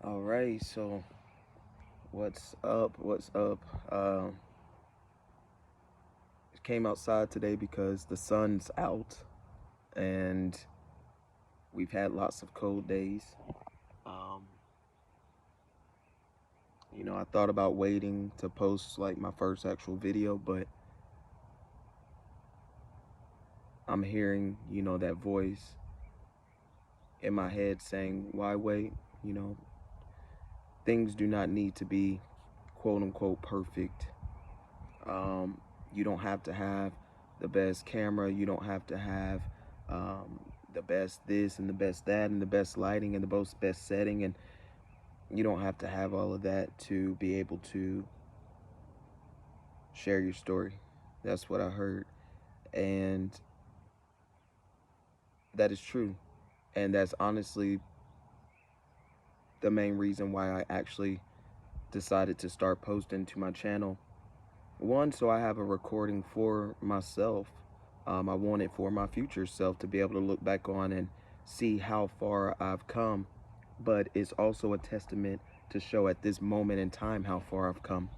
All right, so what's up? What's up? Came outside today because the sun's out and we've had lots of cold days. Um, I thought about waiting to post like my first actual video, but I'm hearing, that voice in my head saying, why wait? You know, things do not need to be quote unquote perfect. You don't have to have the best camera. You don't have to have the best this and the best that and the best lighting and the best setting. And you don't have to have all of that to be able to share your story. That's what I heard. And that is true. And that's honestly the main reason why I actually decided to start posting to my channel. One, so I have a recording for myself. I want it for my future self to be able to look back on and see how far I've come. But it's also a testament to show at this moment in time how far I've come.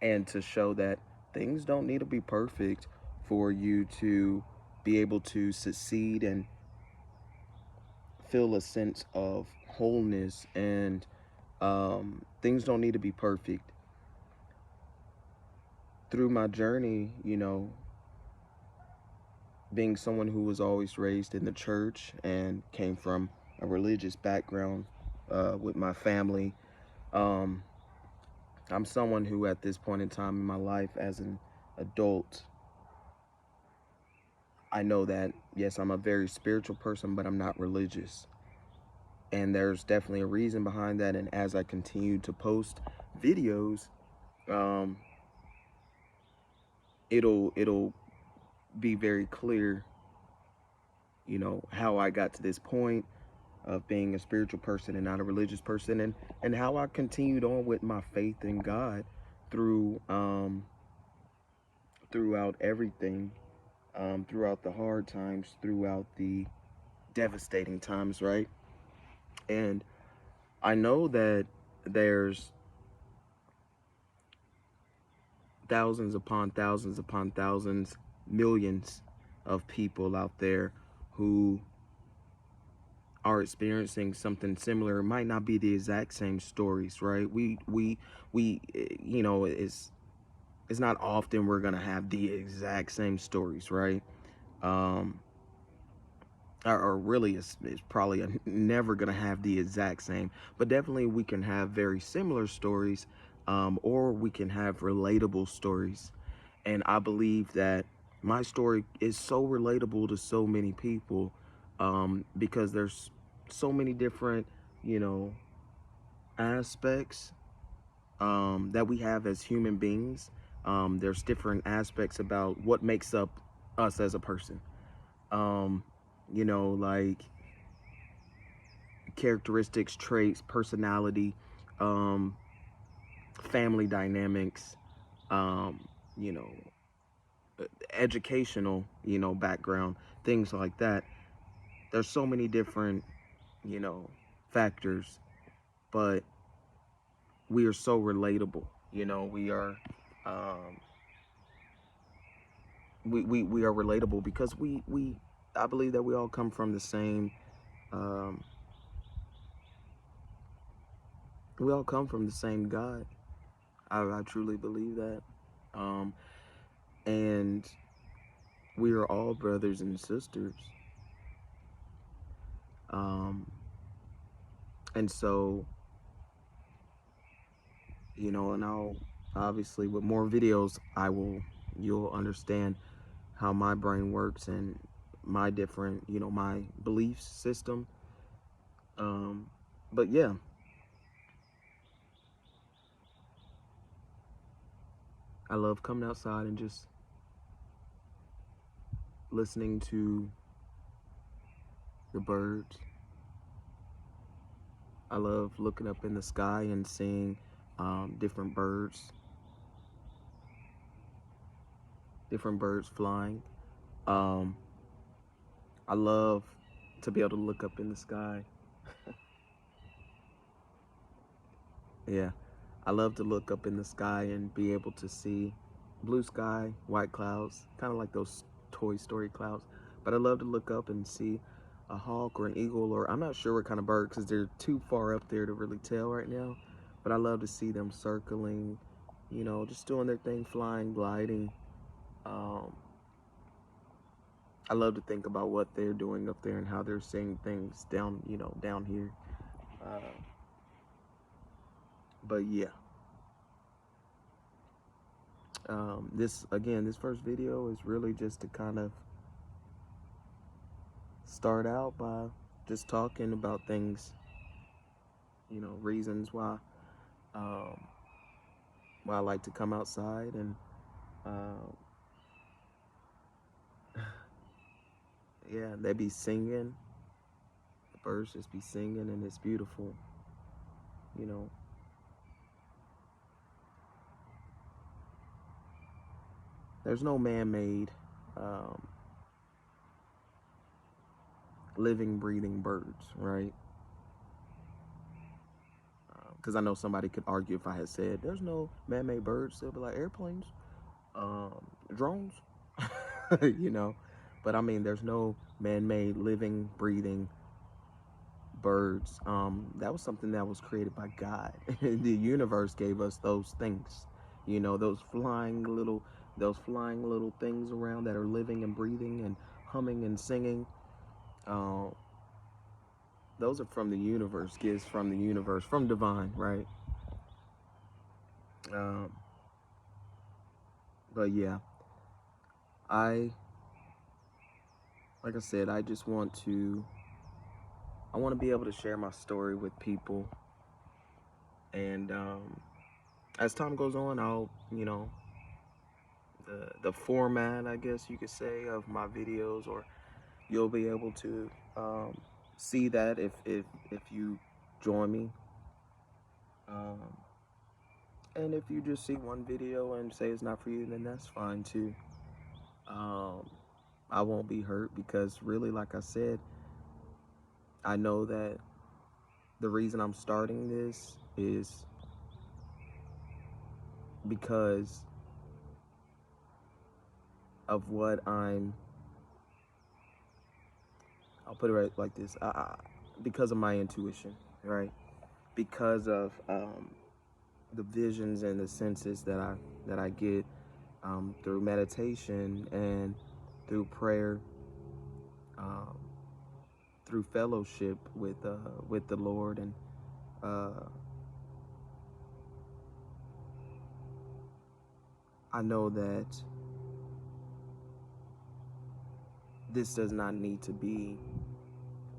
And to show that things don't need to be perfect for you to be able to succeed and feel a sense of wholeness. And things don't need to be perfect. Through my journey, being someone who was always raised in the church and came from a religious background with my family, um, I'm someone who at this point in time in my life as an adult, I know that, yes, I'm a very spiritual person, but I'm not religious. And there's definitely a reason behind that. And as I continue to post videos, um, it'll be very clear, how I got to this point of being a spiritual person and not a religious person, and how I continued on with my faith in God through throughout everything, throughout the hard times, throughout the devastating times, right? And I know that there's thousands upon thousands, millions of people out there who are experiencing something similar. It might not be the exact same stories, right? It's not often we're gonna have the exact same stories, right? Um, or really, it's probably never gonna have the exact same, but definitely we can have very similar stories, or we can have relatable stories. And I believe that my story is so relatable to so many people, because there's so many different, you know, aspects that we have as human beings. There's different aspects about what makes up us as a person. Um, like characteristics, traits, personality, um, family dynamics, um, you know, educational, background, things like that. There's so many different, factors, but we are so relatable. We are, um, we are relatable because I believe that we all come from the same, um, we all come from the same God. I truly believe that. Um, and we are all brothers and sisters. Um, and so, and I'll obviously with more videos, you'll understand how my brain works and my different, my belief system. But yeah, I love coming outside and just listening to the birds. I love looking up in the sky and seeing different birds flying. Um, I love to be able to look up in the sky Yeah, I love to look up in the sky and be able to see blue sky, white clouds, kind of like those Toy Story clouds. But I love to look up and see a hawk or an eagle, or I'm not sure what kind of bird because they're too far up there to really tell right now. But I love to see them circling, you know, just doing their thing, flying, gliding. Um, I love to think about what they're doing up there and how they're seeing things down, you know, down here. Uh, but yeah. This first video is really just to kind of start out by just talking about things, you know, reasons um, why I like to come outside, and um, yeah, they be singing, the birds just be singing, and it's beautiful, you know. There's no man-made um, living, breathing birds, right? Because I know somebody could argue if I had said there's no man-made birds, they'll be like airplanes, drones, you know. But I mean, there's no man-made living, breathing birds. That was something that was created by God. The universe gave us those things, you know, those flying little things around that are living and breathing and humming and singing. Uh, those are from the universe, gifts from the universe, from divine, right? Um, but yeah, I, like I said, I want to be able to share my story with people. And as time goes on, I'll, you know, the format, I guess you could say, of my videos, or you'll be able to see that if you join me. Um, and if you just see one video and say it's not for you, then that's fine too. Um, I won't be hurt because really, like I said, I know that the reason I'm starting this is because of what I'll put it right like this, because of my intuition, right? Because of the visions and the senses that I get through meditation and through prayer, um, through fellowship with the Lord, and I know that this does not need to be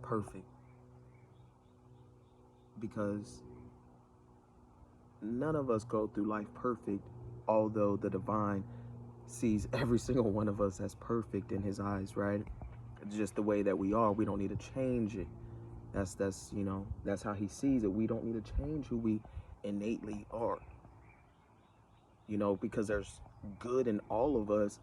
perfect, because none of us go through life perfect, although the divine sees every single one of us as perfect in his eyes, right? Just the way that we are, we don't need to change it. That's you know, that's how he sees it. We don't need to change who we innately are, you know, because there's good in all of us.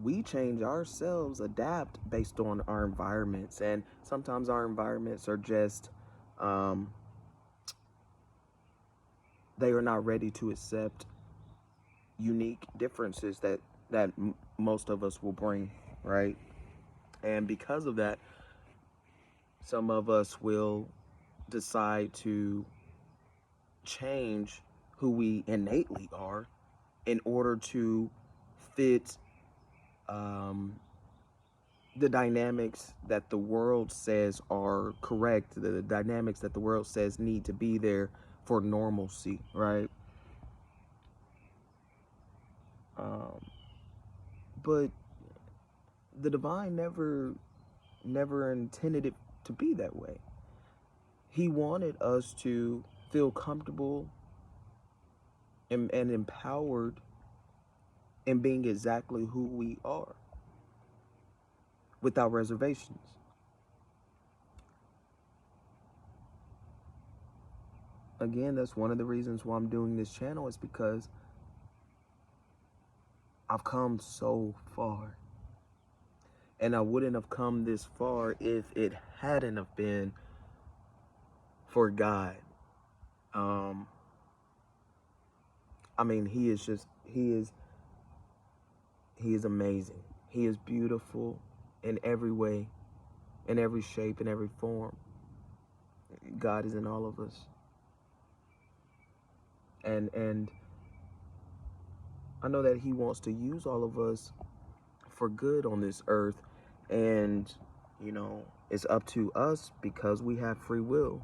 We change ourselves, adapt based on our environments, and sometimes our environments are just they are not ready to accept unique differences that most of us will bring, right? And because of that, some of us will decide to change who we innately are in order to fit um, the dynamics that the world says are correct, the dynamics that the world says need to be there for normalcy, right? Um, but the divine never intended it to be that way. He wanted us to feel comfortable and empowered in being exactly who we are without reservations. Again, that's one of the reasons why I'm doing this channel, is because I've come so far. And I wouldn't have come this far if it hadn't have been for God. I mean, he is just, he is amazing. He is beautiful in every way, in every shape, in every form. God is in all of us. And I know that he wants to use all of us for good on this earth. And, you know, it's up to us, because we have free will.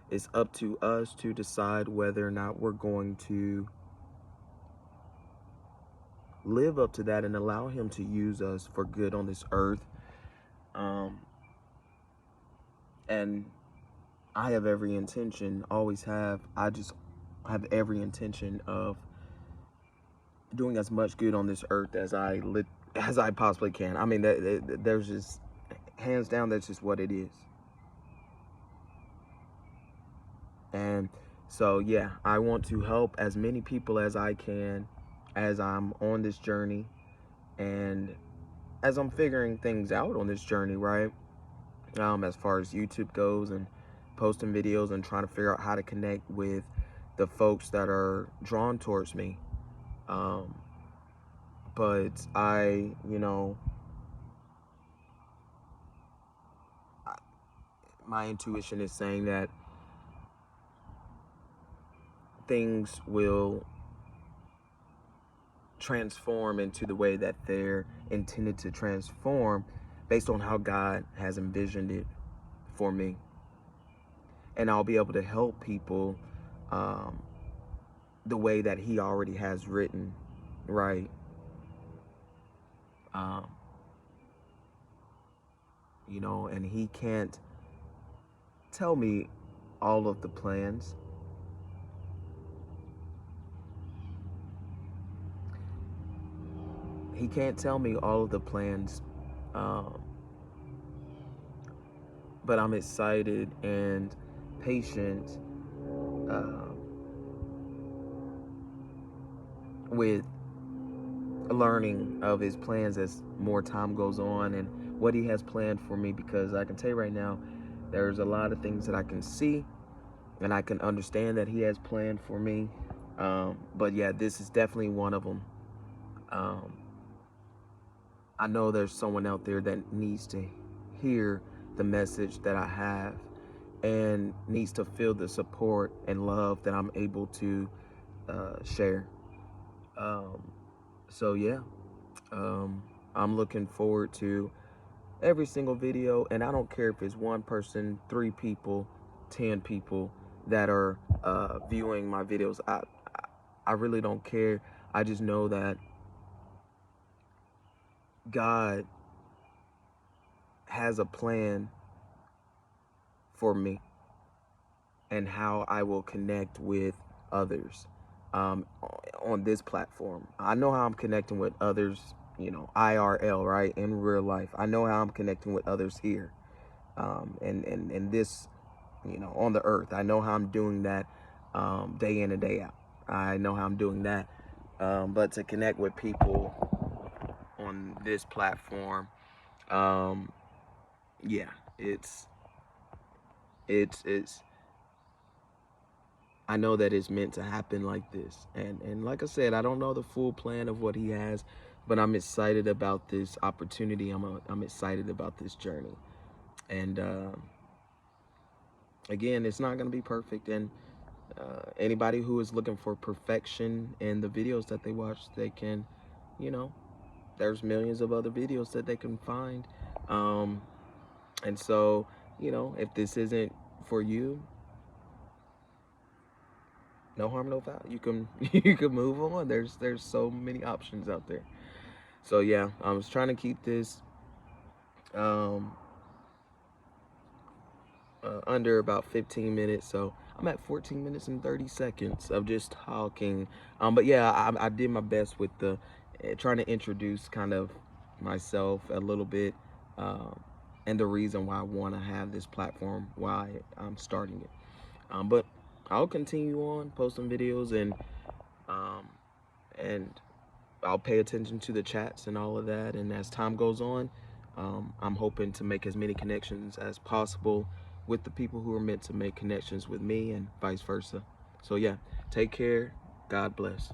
It's up to us to decide whether or not we're going to live up to that and allow him to use us for good on this earth. And I have every intention, always have. I just have every intention of doing as much good on this earth as I possibly can. I mean, there's just, hands down, that's just what it is. And so, yeah, I want to help as many people as I can as I'm on this journey, and as I'm figuring things out on this journey, right? As far as YouTube goes, and posting videos and trying to figure out how to connect with the folks that are drawn towards me. But my intuition is saying that things will transform into the way that they're intended to transform, based on how God has envisioned it for me. And I'll be able to help people the way that he already has written, right? And he can't tell me all of the plans. He can't tell me all of the plans, but I'm excited and patient with learning of his plans as more time goes on, and what he has planned for me, because I can tell you right now, there's a lot of things that I can see and I can understand that he has planned for me. But yeah, this is definitely one of them. I know there's someone out there that needs to hear the message that I have, and needs to feel the support and love that I'm able to share. So yeah, I'm looking forward to every single video, and I don't care if it's one person, 3 people, 10 people that are viewing my videos. I really don't care. I just know that God has a plan for me, and how I will connect with others on this platform. I know how I'm connecting with others, IRL, right, in real life. I know how I'm connecting with others here, and this, on the earth. I know how I'm doing that day in and day out. I know how I'm doing that. But to connect with people on this platform, yeah, it's I know that it's meant to happen like this. And like I said, I don't know the full plan of what he has, but I'm excited about this opportunity. I'm excited about this journey. And again, it's not going to be perfect. And anybody who is looking for perfection in the videos that they watch, they can, there's millions of other videos that they can find. And so, if this isn't for you, no harm, no foul. You can you can move on. There's so many options out there. So yeah, I was trying to keep this under about 15 minutes. So I'm at 14 minutes and 30 seconds of just talking. But yeah, I did my best with the trying to introduce kind of myself a little bit, and the reason why I want to have this platform, why I'm starting it. But I'll continue on posting videos, and I'll pay attention to the chats and all of that. And as time goes on, I'm hoping to make as many connections as possible with the people who are meant to make connections with me, and vice versa. So yeah, take care. God bless.